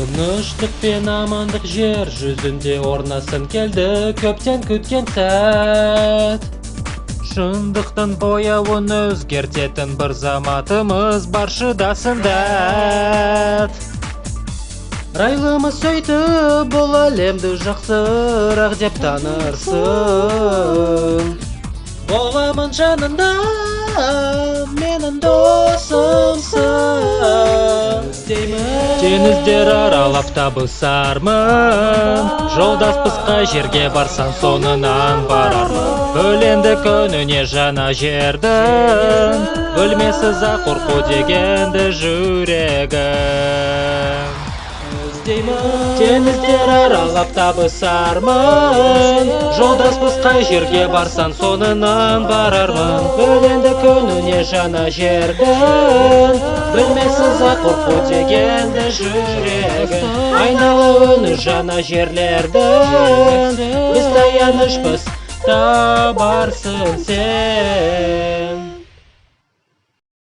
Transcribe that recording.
Тыныштық пен амандық жер жүзінде орнасын келді көптен күткен сәт. Шындықтың бояуын өзгертетін бір заматымыз бар шыдасын дәт. Райлымыз сөйтіп бұл әлемді жақсырақ деп танырсың. Боламын жанында, менің досымсың. Теңіздер аралап табысармын, жолдаспыз қай жерге барсаң соңынан барармын. Бөленді күніне жана жердің, бөлмесіз ақ қорқу дегенді жүрегім. Теңіздер аралап табысармын, жолдаспыз қай жерге барсаң соңынан барармын. Бөленді күніне жана жердің, білмесіз ақ қорқу дегенді жүрегім. Айнала өні жана жерлердің, біз таянышпыз, табарсың сен.